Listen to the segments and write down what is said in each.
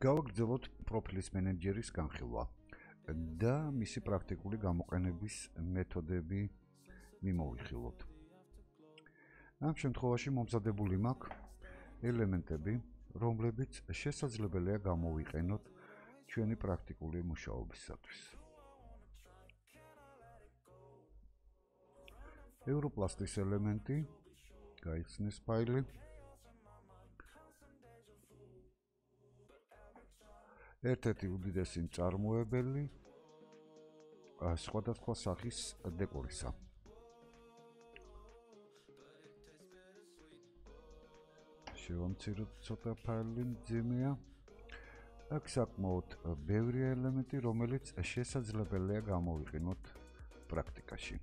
გავაგრძელოთ პროფილის მენეჯერის განხილვა და მისი პრაქტიკული გამოყენების მეთოდები მიმოვიხილოთ. ამ შემთხვევაში მომზადებული მაქვს ელემენტები, რომლებიც შესაძლებელია გამოვიყენოთ ჩვენი პრაქტიკული მუშაობისათვის. ევროპლასტის ელემენტი, გაიხსნის ფაილი. ერთ-ერთი უდიდესი მწარმოებელი სხვადასხვა სახის დეკორისა. შევამციროთ ცოტა ფაილი მძიმეა. აქ საკმაოდ ბევრია ელემენტი, რომელიც შესაძლებელია გამოვიყენოთ პრაქტიკაში.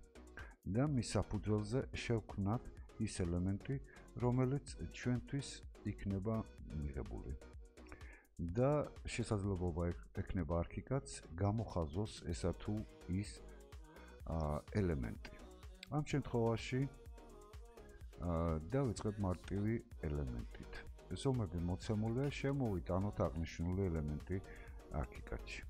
და მის საფუძველზე შევქმნათ ის ელემენტი, რომელიც ჩვენთვის იქნება მიღებული. და შესაძლებლობა ექნება არქიკაც გამოხაზოს ესა თუ ის ელემენტი. ამ შემთხვევაში დავიწყებ მარტივი ელემენტით. ზომები მოცემულია, შემოვიტანოთ აღნიშნული ელემენტი არქიკატში.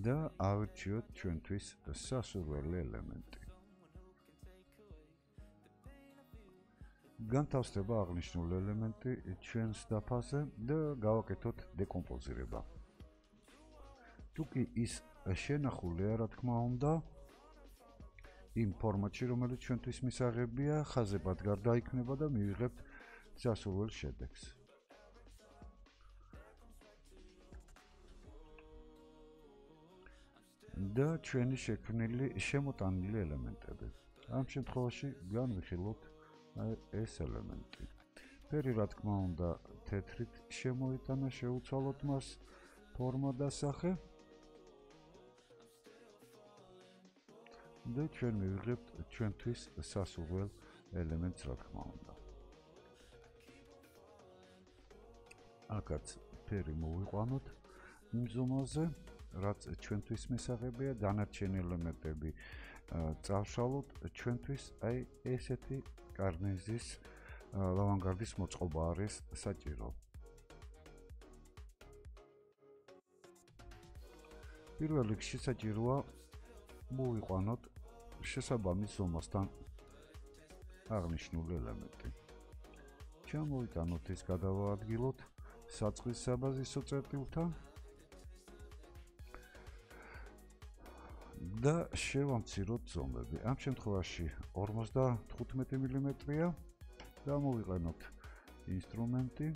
და ავირჩიოთ ჩვენთვის სასურველი ელემენტი. განთავსდება აღნიშნული ელემენტი ჩვენს დაფაზე და გავაკეთოთ დეკომპოზირება. თუკი ის შენახულია, რა თქმა უნდა, იმ ფორმატში, რომელიც ჩვენთვის მისაღებია, ხაზებად გარდაიქმნება და მივიღებთ სასურველ შედეგს. და ჩვენი შექმნილი შემოტანილი ელემენტები. ამ შემთხვევაში განვიხილოთ ეს ელემენტი. ფერი, რა თქმა უნდა, თეთრით შემოიტანა, შევუცვალოთ მას ფორმა და სახე. და ჩვენ მივიღებთ ჩვენთვის სასურველ ელემენტს, რა თქმა უნდა. აქაც ფერი მოვიყვანოთ მძუმაზე, რაც ჩვენთვის მისაღებია, დანარჩენი ელემენტები წავშალოთ, ჩვენთვის აი ესეთი კარნიზის ლავანგარდის მოწყობა არის საჭირო. პირველ რიგში საჭიროა მოვიყვანოთ შესაბამის ზომასთან აღნიშნული ელემენტი. ჩამოვიტანოთ ის, გადავაადგილოთ საწყის საბაზისო წერტილთან და შევამციროთ ზომები. ამ შემთხვევაში 55 მმ-ია. გამოვიყენოთ ინსტრუმენტი.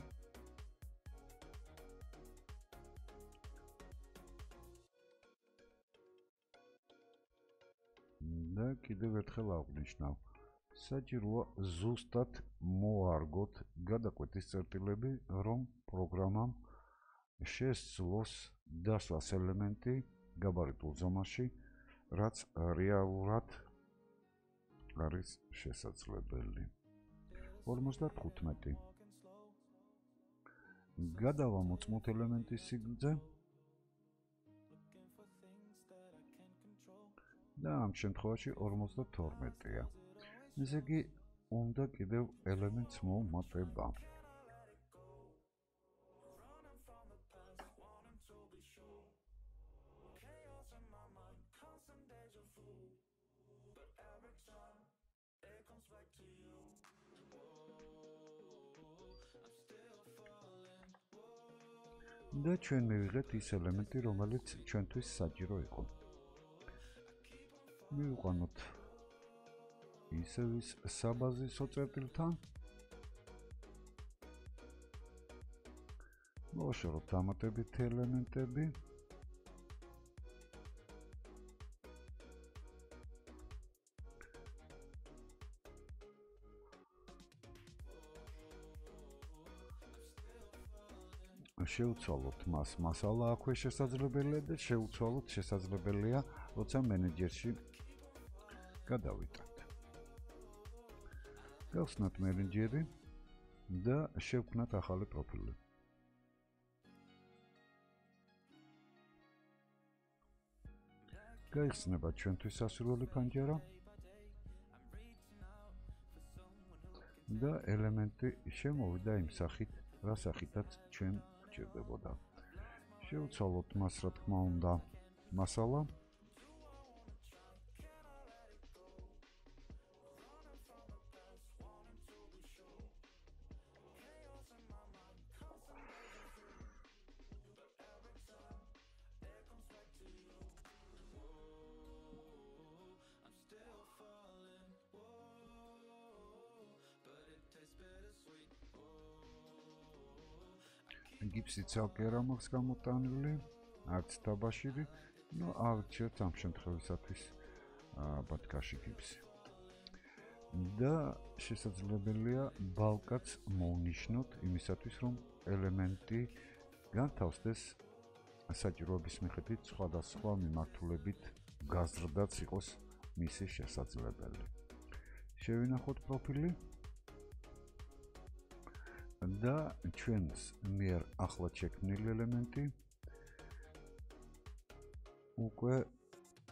და კიდევ ერთხელ აღვნიშნავ. საჭიროა ზუსტად მოარგოთ გადაკვეთის წერტილები, რომ პროგრამამ შესძლოს დასვას ელემენტი გაბარიტულ ზომაში, რაც რეალურად არის შესაძლებელი. 55. გადავამოწმოთ ელემენტის სიგრძე და ამ შემთხვევაში 52-ია. ესე იგი, უნდა კიდევ ელემენტს მოვუმატება. და ჩვენ მივიღეთ ის ელემენტი, რომელიც ჩვენთვის საჭირო იყო. მივიყვანოთ ისევ ის საბაზისო წერტილთან. მოვაშოროთ დამატებითი ელემენტები. შევცვალოთ მას მასალა აქვე შესაძლებელია და შევცვალოთ შესაძლებელია, როცა მენეჯერში გადავიტანთ. გავხსნათ მენეჯერი და შევქმნათ ახალი პროფილი. გაიხსნება ჩვენთვის სასურველი ფანჯარა და ელემენტი შემოვიდა იმ სახით, რა სახითაც ჩვენ გვჭირდებოდა. შევცვალოთ მას, რა თქმა უნდა, მასალა. Gipsi ცალკე არ მაქვს გამოტანილი, არც დაბაშირი, ну ავირჩიოთ ამ შემთხვევისათვის ბათქაში გიპსი. და შესაძლებელია ბალკაც მოვნიშნოთ იმისათვის, რომ ელემენტი განთავსდეს საჭიროების მიხედვით სხვადასხვა მიმართულებით გაზრდაც იყოს მისი შესაძლებელი. შევინახოთ პროფილი და ჩვენს მიერ ახლად შექმნილი ელემენტი უკვე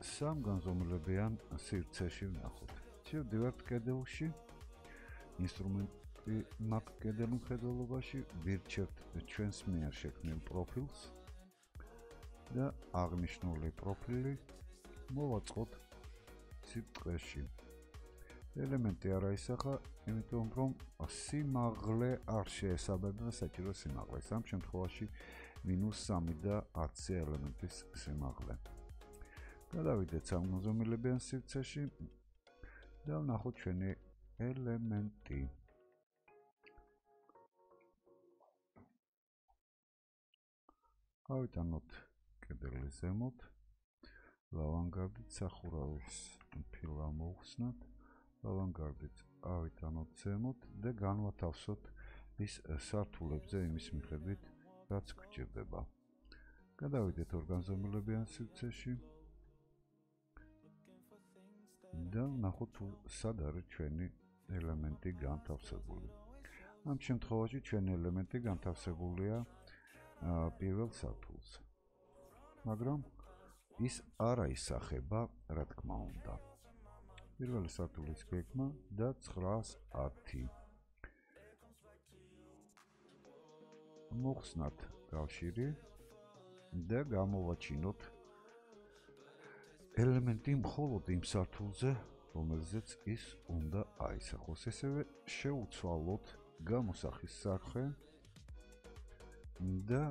სამგანზომილებიან სივრცეში ვნახოთ. შევდივართ კედელში, ინსტრუმენტი მაგ კედელ მხედველობაში, ვირჩევთ ჩვენს მიერ შექმნილ პროფილს და აღნიშნული პროფილი მოვაწყოთ სიბრტყეში. ელემენტი არ აისახა, იმიტომ რომ სიმაღლე არ შეესაბამება საჭირო სიმაღლეს. ამ შემთხვევაში -3 და 10 ელემენტის სიმაღლე. გადავიდეთ სამგანზომილებიან სივრცეში და ვნახოთ ჩვენი ელემენტი. ავიტანოთ კედელი ზემოთ, ლავანგარდით სახურავის ფილა მოვხსნათ, ლავანგარდით ავიტანოთ ზემოთ და განვათავსოთ ის სართულებზე იმის მიხედვით, რაც გვჭირდება. გადავიდეთ ორგანზომილებიან სივრცეში და ვნახოთ სად არის ჩვენი ელემენტი განთავსებული. ამ შემთხვევაში ჩვენი ელემენტი განთავსებულია პირველ სართულზე. მაგრამ ის არ აისახება, რა თქმა უნდა. პირველი სართულის გეგმა და 910. მოვხსნათ კავშირი და გამოვაჩინოთ ელემენტი მხოლოდ იმ სართულზე, რომელზეც ის უნდა აისახოს. ესევე შევუცვალოთ გამოსახის სახე და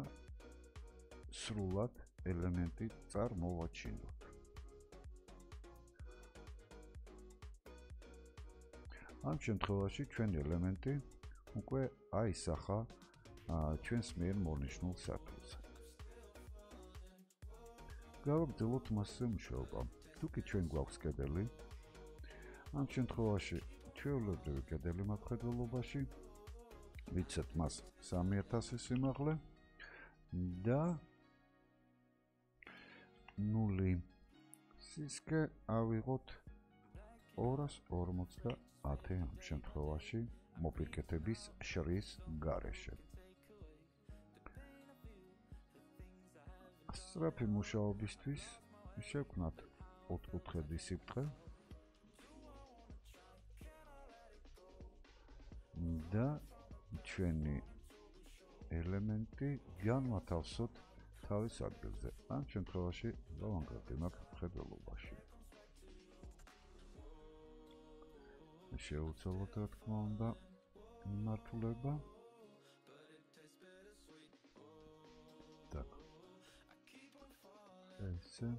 სრულად ელემენტი წარმოვაჩინოთ. ამ შემთხვევაში ჩვენი ელემენტი უკვე აისახა ჩვენს მიერ მონიშნულ სართულზე. გავაგრძელოთ მასზე მუშაობა. თუკი ჩვენ გვაქვს კედელი, ამ შემთხვევაში ჩვეულებრივი კედელი მხედველობაში, ვიცეთ მას 3000 სიმაღლე და 0 სისქე ავიღოთ 250 ამ შემთხვევაში მოპირკეთების შრის გარეშე. სწრაფი მუშაობისთვის შევქმნათ 4-კუთხედი სიბრტყე და ჩვენი ელემენტი განვათავსოთ თავის ადგილზე. ამ შემთხვევაში ლავანგარდი მაქვს მხედველობაში. შევუცვალოთ, რა თქმა უნდა, მიმართულება. ესე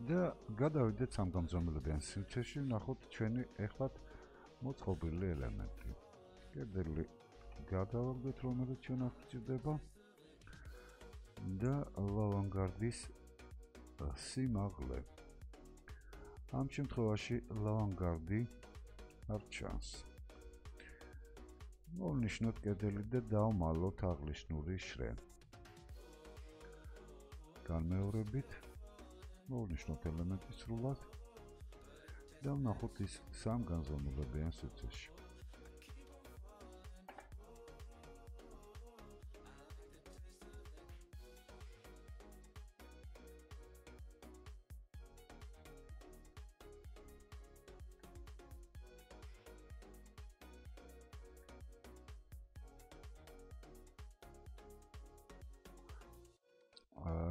და გადავიდეთ სამგანზომილებიან სივრცეში, ვნახოთ ჩვენი ეხლად მოწყობილი ელემენტი. კედელი გადავაგდოთ, რომელიც ჩვენს გვჭირდება და ლავანგარდის სიმაღლე. ამ შემთხვევაში ლავანგარდი არ ჩანს. მოვნიშნოთ კედელი და დავმალოთ აღნიშნული შრე. განმეორებით მოვნიშნოთ ელემენტი სრულად და ვნახოთ ის სამგანზომილებიან სივრცეში.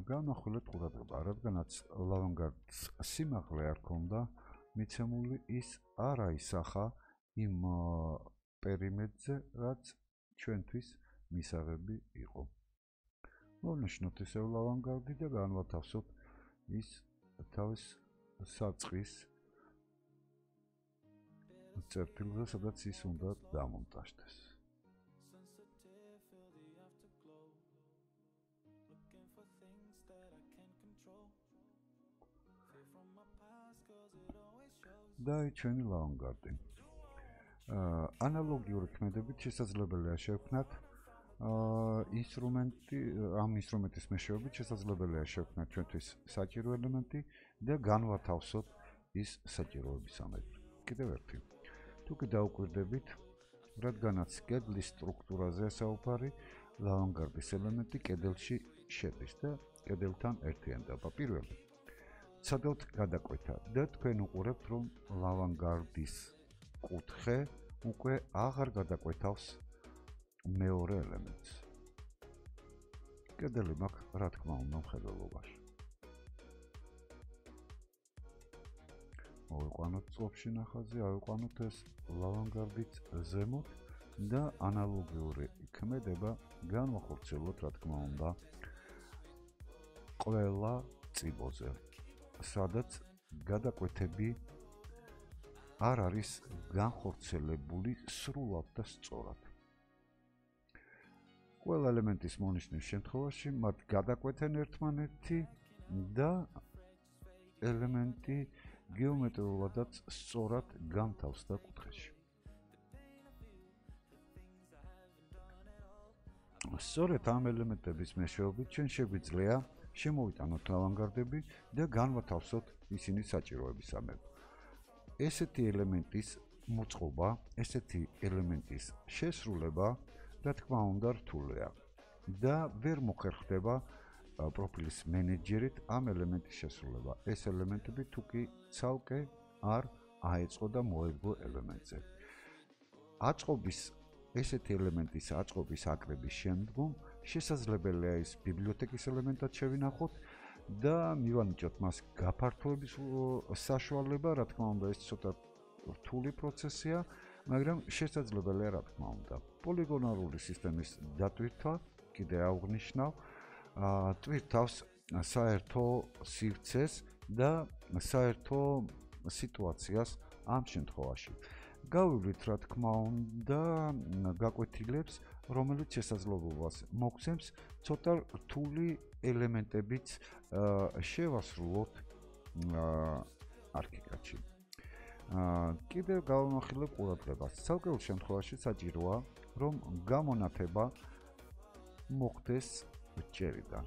განახვილეთ ყურადღება, რადგანაც ლავანგარდს სიმაღლე არ ქონდა მიცემული, ის არ აისახა იმ პერიმეტრზე, რაც ჩვენთვის მისაღები იყო. მოვნიშნოთ ისევ ლავანგარდი და განვათავსოთ ის თავის საწყის წერტილზე, სადაც ის უნდა დამონტაჟდეს. და ჩვენი ლავანგარდი. ანალოგიური ქმედებით შესაძლებელია შევქმნათ ამ ინსტრუმენტის მეშვეობით შესაძლებელია შევქმნათ ჩვენთვის საჭირო ელემენტი და განვათავსოთ ის საჭიროებისამებრ. კიდევ ერთი. თუ კი დაუკვირდებით, რადგანაც კედლის სტრუქტურაზეა საუბარი, ლავანგარდის ელემენტი კედელში შედის და კედელთან ერთიანდება. პირველი. ცადავთ გადაკვეთა და თქვენ უყურებთ, რომ ლავანგარდის კუთხე უკვე აღარ გადაკვეთავს მეორე ელემენტს. კედელი მაქვს, რა თქმა უნდა, მხედველობაში. მოვიყვანოთ წყობაში ნახაზი, ავიყვანოთ ეს ლავანგარდით ზემოთ და ანალოგიური ქმედება განვახორციელოთ, რა თქმა უნდა, ყველა წიბოზე, სადაც გადაკვეთები არ არის განხორციელებული სრულად და სწორად. ყველა ელემენტის მონიშნის შემთხვევაში მათ გადაკვეთენ ერთმანეთი და ელემენტი გეომეტრიულადაც სწორად განთავსდა კუთხეში. სწორედ ამ ელემენტების მეშვეობით ჩვენ შეგვიძლია შემოვიტანოთ ლავანგარდები და განვათავსოთ ისინი საჭიროებისამებრ. ესეთი ელემენტის მოწყობა, ესეთი ელემენტის შესრულება, რა თქმა უნდა, რთულია და ვერ მოხერხდება პროფილის მენეჯერით ამ ელემენტის შესრულება. ეს ელემენტები თუ კი ცალკე არ აეწყო და მოერგო ელემენტზე. ესეთი ელემენტის აწყობის აკრების შემდგომ შესაძლებელია ის ბიბლიოთეკის ელემენტად შევინახოთ და მივანიჭოთ მას გაფართოების საშუალება, რა თქმა უნდა, ეს ცოტა რთული პროცესია, მაგრამ შესაძლებელია, რა თქმა უნდა. პოლიგონალური სისტემის დატვირთვა, კიდე აღვნიშნავ, ტვირთავს საერთო სივრცეს და საერთო სიტუაციას ამ შემთხვევაში. გავივლით, რა თქმა უნდა, გაკვეთილებს, რომელიც შესაძლებლობას მოგცემს ცოტა რთული ელემენტებიც შევასრულოთ არქიკადში. კიდევ გავამახვილებ ყურადღებას. ცალკეულ შემთხვევაში საჭიროა, რომ გამონათება მოხდეს ჭერიდან.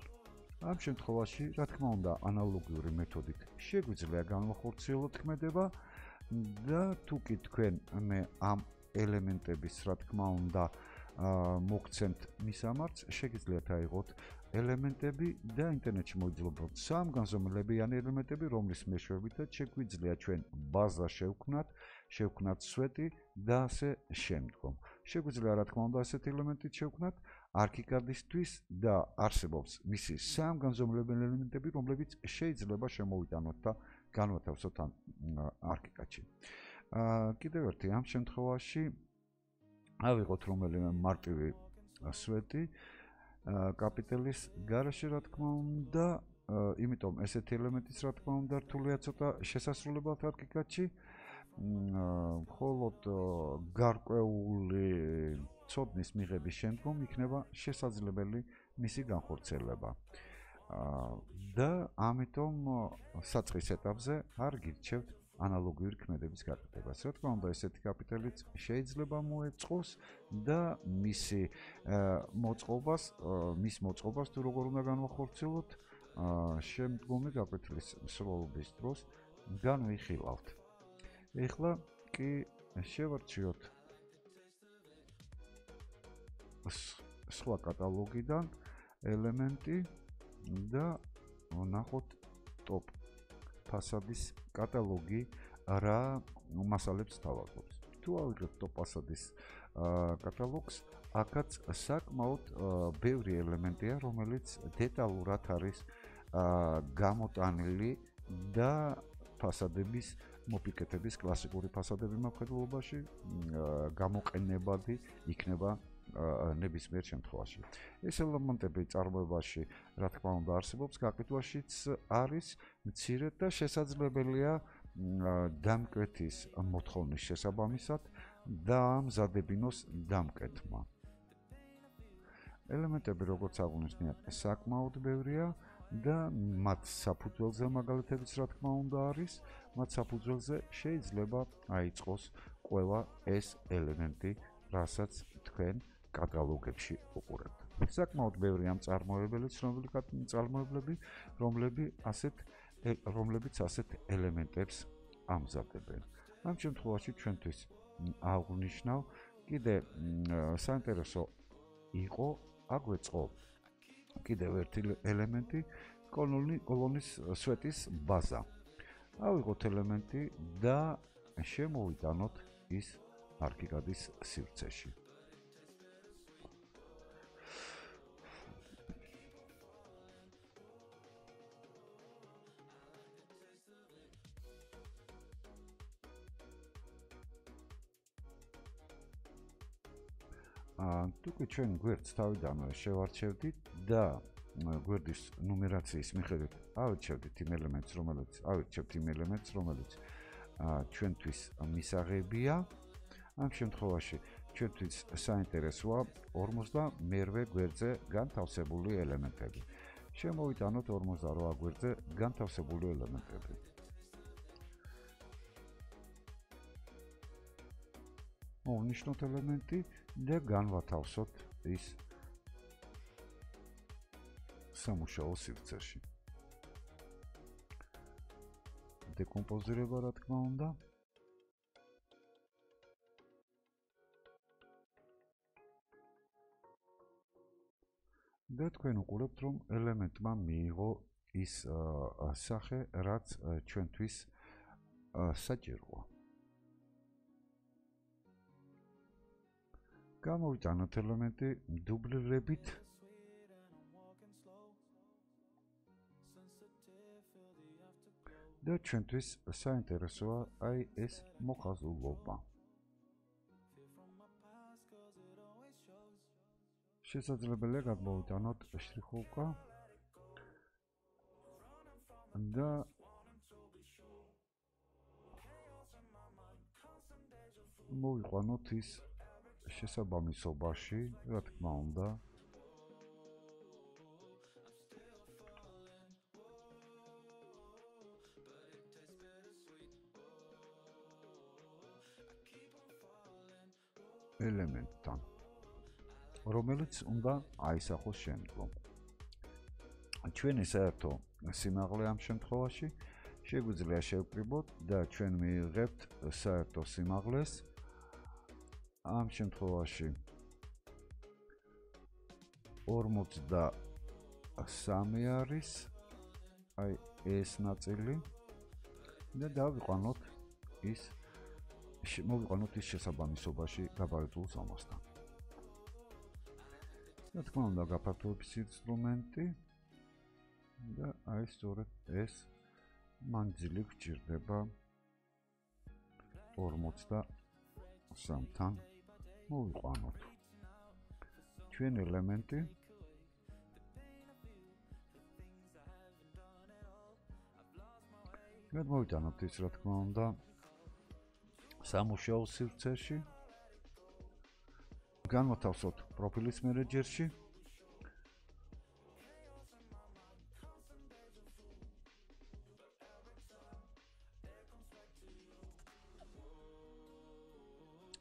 ამ შემთხვევაში, რა თქმა უნდა, ანალოგიური მეთოდით შეგვიძლია განვახორციელოთ ქმედება და თუ კი თქვენ ამ ელემენტების, რა თქმა უნდა, მოგცემთ მისამართს, შეგიძლიათ აიღოთ ელემენტები და ინტერნეტში მოიძლებოთ სამგანზომილებიანი ელემენტები, რომლის მეშვეობითაც შეგვიძლია ჩვენ ბაზა შევქმნათ სვეტი და ასე შემდგომ. შეგვიძლია, რა თქმა უნდა, ასეთი ელემენტით შევქმნათ არქიკადისთვის და არსებობს მისი სამგანზომილებიანი ელემენტები, რომლებიც შეიძლება შემოვიტანოთ და განვათავსოთ არქიკადში. კიდევ ერთი, ამ შემთხვევაში ავიღოთ რომელიმე მარტივი სვეტი კაპიტელის გარეშე, რა თქმა უნდა, იმიტომ ესეთი ელემენტიც, რა თქმა უნდა, რთულია ცოტა შესასრულებლად არქიკადში, მხოლოდ გარკვეული ცოდნის მიღების შემდგომ იქნება შესაძლებელი მისი განხორციელება. და ამიტომ საწყის ეტაპზე არ გირჩევთ ანალოგიური ქმედების გაკეთებას. რა თქმა უნდა, ესეთი კაპიტელიც შეიძლება მოეწყოს და მის მოწყობას თუ როგორ უნდა განვახორციელოთ, შემდგომი გაკვეთილის მსვლელობის დროს განვიხილავთ. ეხლა კი შევარჩიოთ სხვა კატალოგიდან ელემენტი და ვნახოთ ტოპ ფასადის კატალოგი რა მასალებს თავაზობს. თუ ავიღებთ ტოპ ფასადის კატალოგს, აქაც საკმაოდ ბევრი ელემენტია, რომელიც დეტალურად არის გამოტანილი და ფასადების მოპიკეთების კლასიკური ფასადები მოპყრობაში გამოყენებადი იქნება ნებისმიერ შემთხვევაში. ეს ელემენტები წარმოებაში, რა თქმა უნდა, არსებობს, გაყიდვაშიც არის მცირედ და შესაძლებელია დამკვეთის მოთხოვნის შესაბამისად დაამზადებინოს დამკვეთმა. ელემენტები, როგორც აღვნიშნეთ, საკმაოდ ბევრია და მათ საფუძველზე მაგალითებიც რა თქმა უნდა არის, მათ საფუძველზე შეიძლება აიწყოს ყველა ეს ელემენტი, რასაც თქვენ კატალოგებში უყურებთ. საკმაოდ ბევრია მწარმოებლები, რომლებიც ასეთ ელემენტებს ამზადებენ. ამ შემთხვევაში ჩვენთვის აღვნიშნავ კიდე საინტერესო იყო აგვეწყო კიდევ ერთი ელემენტი, კოლონის სვეტის ბაზა. ავიღოთ ელემენტი და შემოვიტანოთ ის არქიკადის სივრცეში. თუკი ჩვენ გვერდს თავიდანვე შევარჩევდით და გვერდის ნუმერაციის მიხედვით ავირჩევთ იმ ელემენტს, რომელიც ჩვენთვის მისაღებია. ამ შემთხვევაში ჩვენთვის საინტერესოა 52-ვე გვერდზე განთავსებული ელემენტები. შემოვიტანოთ 48 გვერდზე განთავსებული ელემენტები. მოვნიშნოთ ელემენტი და განვათავსოთ ის სამუშაო სივრცეში. დეკომპოზირება რა თქმა უნდა. და თქვენ უყურებთ, რომ ელემენტმა მიიღო ის სახე, რაც ჩვენთვის საჭიროა. გამოვიტანოთ ელემენტი დუბლირებით და ჩვენთვის საინტერესოა აი ეს მოხაზულობა. შესაძლებელია გადმოვიტანოთ შტრიხოვკა და მოვიყვანოთ ის შესაბამისობაში, რა თქმა უნდა. ელემენტთან, რომელიც უნდა აისახოს შემდგომ. ჩვენი საერთო სიმაღლე ამ შემთხვევაში შეგვიძლია შევკრიბოთ და ჩვენ მიიღებთ საერთო სიმაღლეს. ამ შემთხვევაში 43 არის აი ეს ნაწილი და დავიყვანოთ ის შესაბამისობაში გაბარიტულ ზომასთან. რა თქმა უნდა, გაფართოების ინსტრუმენტი და აი სწორედ ეს მანძილი გვჭირდება 43-თან მოვიყვანოთ ჩვენ ელემენტი. გადმოვიტანოთ ის, რა თქმა უნდა, სამუშაო სივრცეში. განვათავსოთ პროფილის მენეჯერში.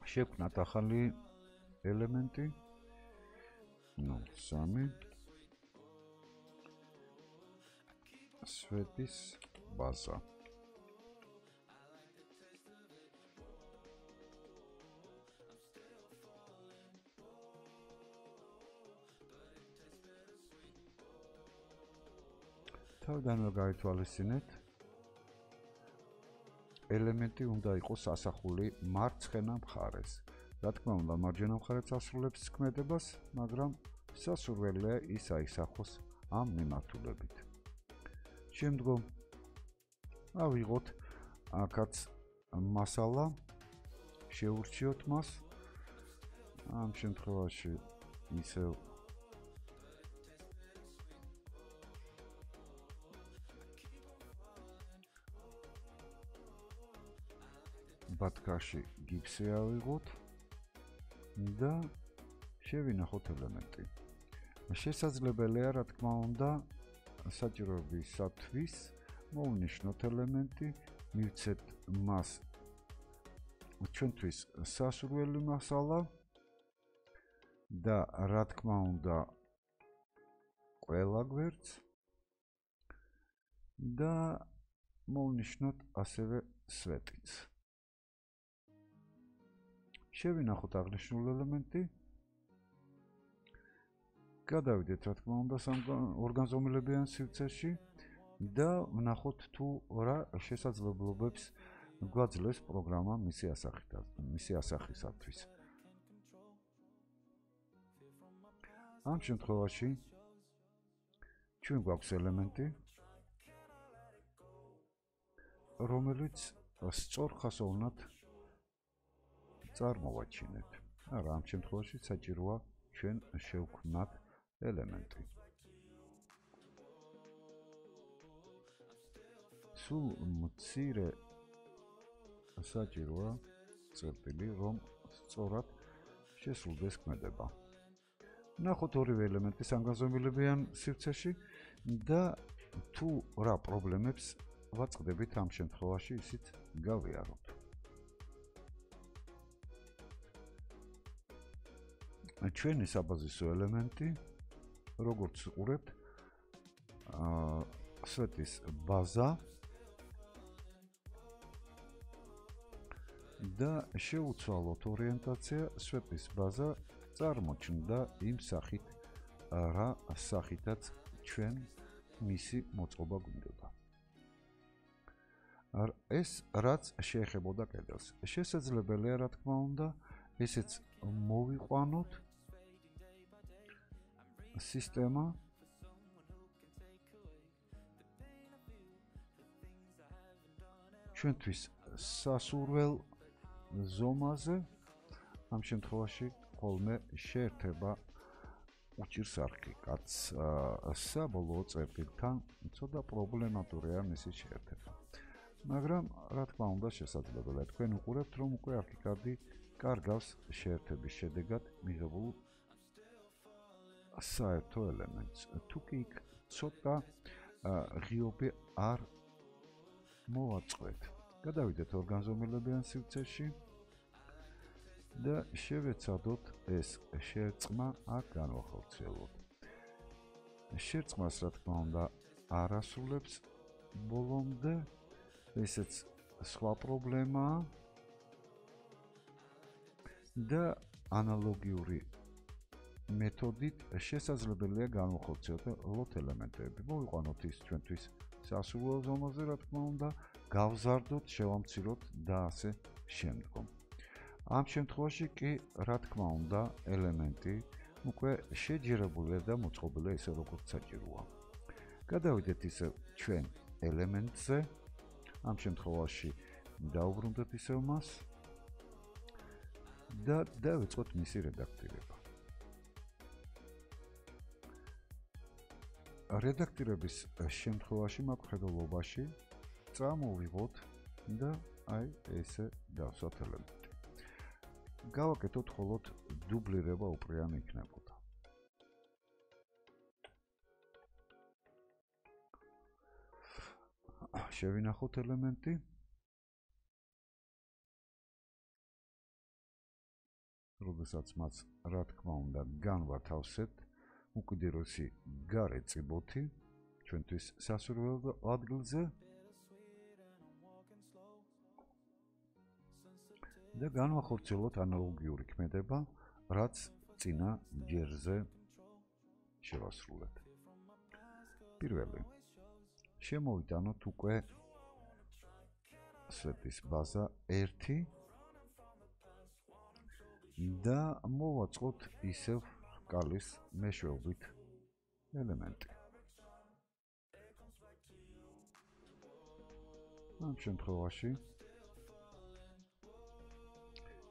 შევქმნათ ახალი ელემენტი 03 სვეტის ბაზა. თავიდანვე გაითვალისწინეთ, ელემენტი უნდა იყოს ასახული მარცხენა მხარეს. რა თქმა უნდა, მარჯვენა მხარეც ასრულებს ქმედებას, მაგრამ სასურველია ის აისახოს ამ მიმართულებით. შემდგომ ავიღოთ აქაც მასალა, შევურჩიოთ მას. ამ შემთხვევაში ისევ ბათქაში გიფსი ავიღოთ და შევინახოთ ელემენტი. შესაძლებელია, რა თქმა უნდა, საჭიროებისათვის მოვნიშნოთ ელემენტი, მივცეთ მას ჩვენთვის სასურველი მასალა და რა თქმა უნდა ყველა გვერდს და მოვნიშნოთ ასევე სვეტიც. შევინახოთ აღნიშნული ელემენტი. გადავიდეთ რა თქმა უნდა ორგანზომილებიან სივრცეში და ვნახოთ თუ რა შესაძლებლობებს გვაძლევს პროგრამა მისი ასახისათვის. ამ შემთხვევაში ჩვენ გვაქვს ელემენტი, რომელიც სწორხაზოვნად წარმოვაჩინეთ. არა, ამ შემთხვევაში საჭიროა ჩვენ შევქმნათ ელემენტი. სულ მცირე საჭიროა წერტილი, რომ სწორად შესრულდეს ქმედება. ნახოთ ორივე ელემენტი სამგანზომილებიან სივრცეში და თუ რა პრობლემებს ვაწყდებით ამ შემთხვევაში, ისიც გავიაროთ. ჩვენი საბაზისო ელემენტი, როგორც უყურებთ, სვეტის ბაზა და შეუცვალოთ ორიენტაცია. სვეტის ბაზა წარმოჩნდა იმ სახით, რა სახითაც ჩვენ მისი მოწყობა გვინდოდა. ეს რაც შეეხებოდა კედელს. შესაძლებელია, რა თქმა უნდა, ესეც მოვიყვანოთ სისტემა ჩვენთვის სასურველ ზომაზე. ამ შემთხვევაში ხოლმე შეერთება უჭირს არქი კაც საბოლოო წერტილთან ცოტა პრობლემატურია მისი შეერთება. მაგრამ რა თქმა უნდა შესაძლებელია. თქვენ უყურებთ, რომ უკვე არქიკარდი კარგავს შეერთების შედეგად მიღებულ საერთო ელემენტს. თუკი იქ ცოტა ღიობი არ მოვაწყვეთ. გადავიდეთ ორგანზომილებიან სივრცეში და შევეცადოთ ეს შერწყმა აქ განვახორციელოთ. შერწყმას რა თქმა უნდა არ ასრულებს ბოლომდე, ესეც სხვა პრობლემაა და ანალოგიური მეთოდით შესაძლებელია განვახორციელოთ ელემენტები. მოვიყვანოთ ის ჩვენთვის სასურველ ზომაზე, რა თქმა უნდა, გავზარდოთ, შევამციროთ და ასე შემდგომ. ამ შემთხვევაში კი, რა თქმა უნდა, ელემენტი უკვე შეჯერებულია და მოწყობილია ისე როგორც საჭიროა. გადავიდეთ ისე ჩვენ ელემენტზე. ამ შემთხვევაში დავუბრუნდეთ ისევ მას და დავიწყოთ მისი რედაქტირება. რედაქტირების შემთხვევაში მაყურებელობაში წამოვიღოთ და აი ესე დავსვათ ელემენტი. გავაკეთოთ მხოლოდ დუბლირება უპირიანი იქნებოდა. შევინახოთ ელემენტი. როდესაც მას რა თქმა უნდა განვათავსებთ უკიდურესი გარე წიბოთი ჩვენთვის სასურველ ადგილზე და განვახორციელოთ ანალოგიური ქმედება, რაც წინა ჯერზე შევასრულეთ. პირველი, შემოვიტანოთ უკვე სვეტის ბაზა 1 და მოვაწყოთ ისევ რკალის მეშვეობით ელემენტი. ამ შემთხვევაში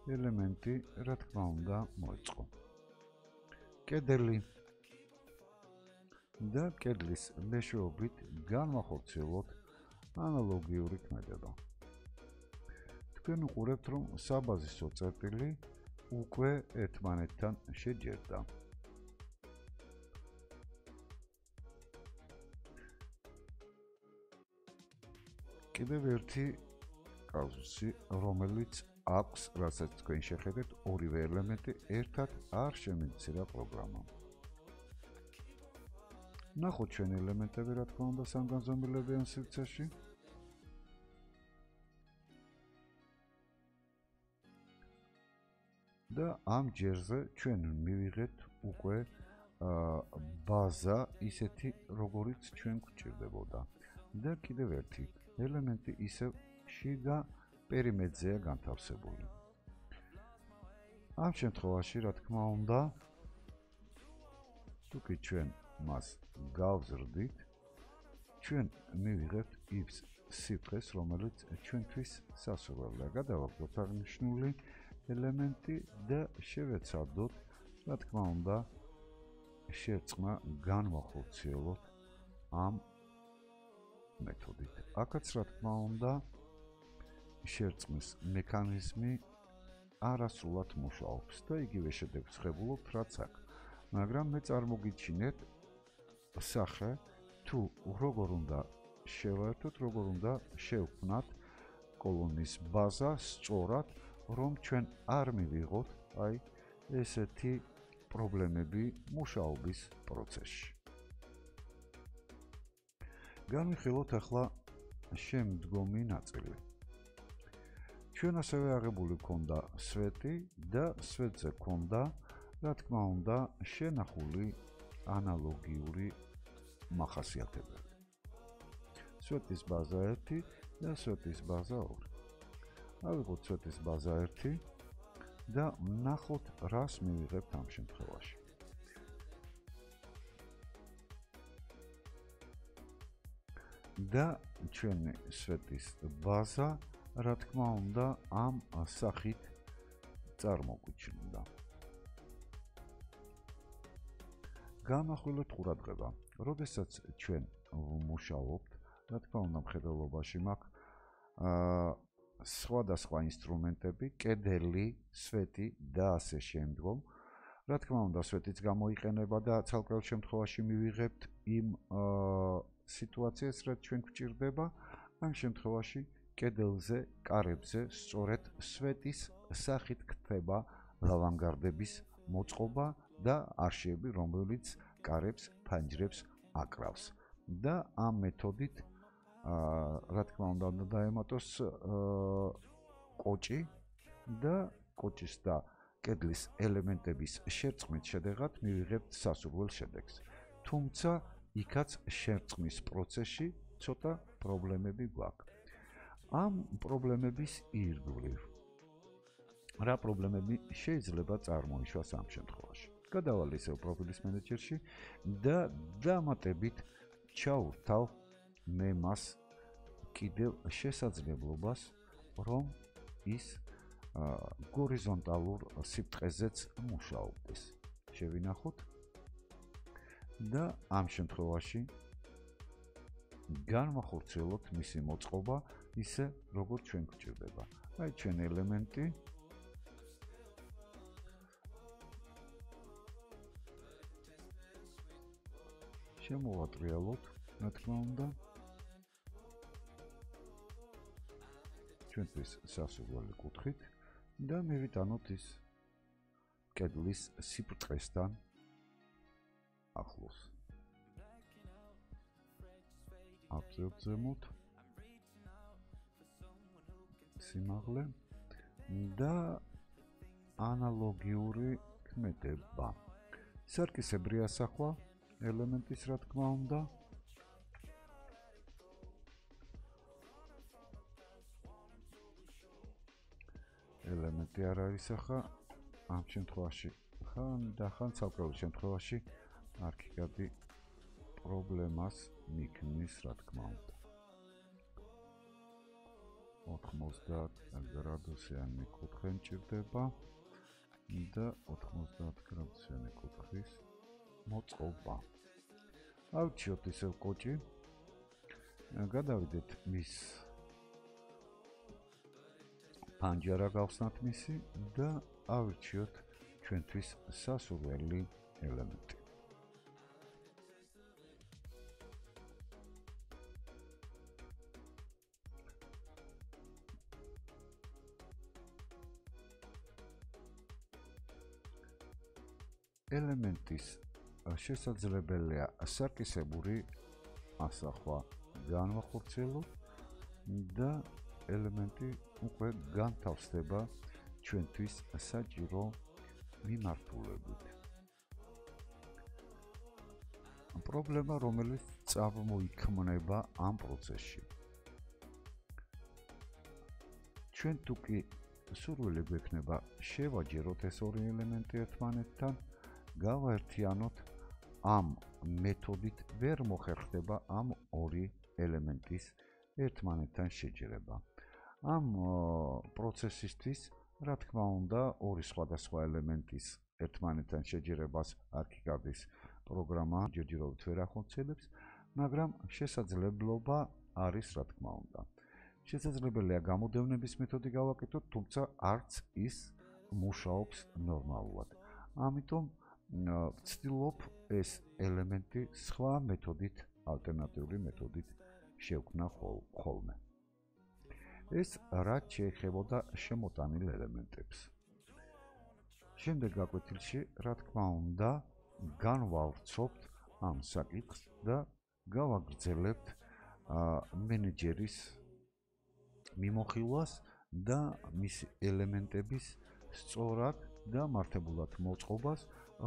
ელემენტი, რა თქმა უნდა, მოიწყო. კედელი და კედლის მეშვეობით განვახორციელოთ ანალოგიური ქმედება. თქვენ უყურებთ, რომ საბაზისო წერტილი უკვე ერთმანეთთან შეჯერდა. კიდევ ერთი კაზუსი, რომელიც აქვს, რასაც თქვენ შეხედეთ, ორივე ელემენტი ერთად არ შემიძლია პროგრამამ. ნახოთ ჩვენ ელემენტები, რა თქმა უნდა, სამგანზომილებიან სივრცეში. და ამ ჯერზე ჩვენ მივიღეთ უკვე ბაზა ისეთი, როგორიც ჩვენ გვჭირდებოდა. და კიდევ ერთი ელემენტი ისევ შიგა პერიმეტრზეა განთავსებული. ამ შემთხვევაში, რა თქმა უნდა, თუკი ჩვენ მას გავზრდით, ჩვენ მივიღებთ ის სივრცეს, რომელიც ჩვენთვის სასურველია. გადავაგდოთ აღნიშნული ელემენტი და შევეცადოთ, რა თქმა უნდა, შერწყმა განვახორციელოთ ამ მეთოდით. აქაც, რა თქმა უნდა, შერწყმის მექანიზმი არასრულად მუშაობს და იგივე შედეგს ვღებულობთ, რაც აქ. მაგრამ მე წარმოგიჩინეთ სახე, თუ როგორ უნდა შევაერთოთ, როგორ უნდა შევქმნათ კოლონის ბაზა სწორად, რომ ჩვენ არ მივიღოთ აი ესეთი პრობლემები მუშაობის პროცესში. განვიხილოთ ახლა შემდგომი ნაწილი. ჩვენ ასევე აღებული გვქონდა სვეტი და სვეტზე გვქონდა, რა თქმა უნდა, შენახული ანალოგიური მახასიათებლები. სვეტის ბაზა 1 და სვეტის ბაზა 2. ავიღოთ სვეტის ბაზა 1 და ვნახოთ, რას მივიღებთ ამ შემთხვევაში. და ჩვენი სვეტის ბაზა, რა თქმა უნდა, ამ სახით წარმოგვიჩნდა. განახვილოთ ყურადღება. როდესაც ჩვენ ვმუშაობთ, რა თქმა უნდა, მხედველობაში მაქვს სხვადასხვა ინსტრუმენტები, კედელი, სვეტი და ასე შემდგომ. რა თქმა უნდა, სვეტიც გამოიყენება და ცალკეულ შემთხვევაში მივიღებთ იმ სიტუაციას, რაც ჩვენ გვჭირდება. ამ შემთხვევაში კედელზე, კარებზე სწორედ სვეტის სახით ხდება ლავანგარდების მოწყობა და არშიები, რომელიც კარებს, ფანჯრებს აკრავს. და ამ მეთოდით, რა თქმა უნდა, დაემატოს კოჭი და კოჭის და კედლის ელემენტების შერწყმის შედეგად მივიღებთ სასურველ შედეგს. თუმცა იქაც შერწყმის პროცესში ცოტა პრობლემები გვაქვს. ამ პრობლემების ირგვლივ რა პრობლემები შეიძლება წარმოიშვას ამ შემთხვევაში. გადავალ ისევ პროფილის მენეჯერში და დამატებით ჩავურთავ მე მას კიდევ შესაძლებლობას, რომ ის გორიზონტალურ სიბრტყეზეც მუშაობდეს. შევინახოთ და ამ შემთხვევაში განვახორციელოთ მისი მოწყობა ისე, როგორც ჩვენ გვჭირდება. აი ჩვენი ელემენტი შემოვატრიალოთ, რა თქმა უნდა, ჩვენთვის სასურველი კუთხით და მივიტანოთ ის კედლის სიბრტყესთან ახლოს. აბზევთ ზემოთ სიმაღლე და ანალოგიური ქმედება. სარკისებრი ასახვა ელემენტის, რა თქმა უნდა, ელემენტი არ არის ახლა ამ შემთხვევაში ხან ცალკეულ შემთხვევაში არქიკადი პრობლემას მიქმნის, რა თქმა უნდა. 90 გრადუსიანი კუთხე მჭირდება და 90 გრადუსიანი კუთხის მოწყობა. ავირჩიოთ ისევ კოჭი, გადავიდეთ მის პანჯარა გავხსნათ მისი და ავირჩიოთ ჩვენთვის სასურველი ელემენტი. ელემენტის შესაძლებელია საკისებური ასახვა განვახორციელოთ და ელემენტი უკვე განთავსდება ჩვენთვის საჭირო მიმართულებით. პრობლემა, რომელიც წარმოიქმნება ამ პროცესში. ჩვენ თუ კი სურვილი გვექნება შევაჯეროთ ეს ორი ელემენტი ერთმანეთთან, გავაერთიანოთ, ამ მეთოდით ვერ მოხერხდება ამ ორი ელემენტის ერთმანეთთან შეჯერება. ამ პროცესისთვის, რა თქმა უნდა, ორი სხვადასხვა ელემენტის ერთმანეთთან შეჯერებას ArchiCAD-ის პროგრამა ჯერჯერობით ვერ ახორციელებს, მაგრამ შესაძლებლობა არის, რა თქმა უნდა. შესაძლებელია გამოდევნების მეთოდი გავაკეთოთ, თუმცა არც ის მუშაობს ნორმალურად. ამიტომ ვცდილობ ეს ელემენტი სხვა მეთოდით, ალტერნატიული მეთოდით შევქმნა ხოლმე. ეს რაც შეეხებოდა შემოტანილ ელემენტებს. შემდეგ გაკვეთილში, რა თქმა უნდა, განვავრცობთ ამ საკითხს და გავაგრძელებთ მენეჯერის მიმოხილვას და მისი ელემენტების სწორად და მართებულად მოწყობას,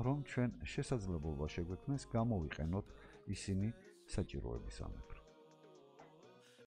რომ ჩვენ შესაძლებლობა შეგვექმნეს გამოვიყენოთ ისინი საჭიროებისამებრ.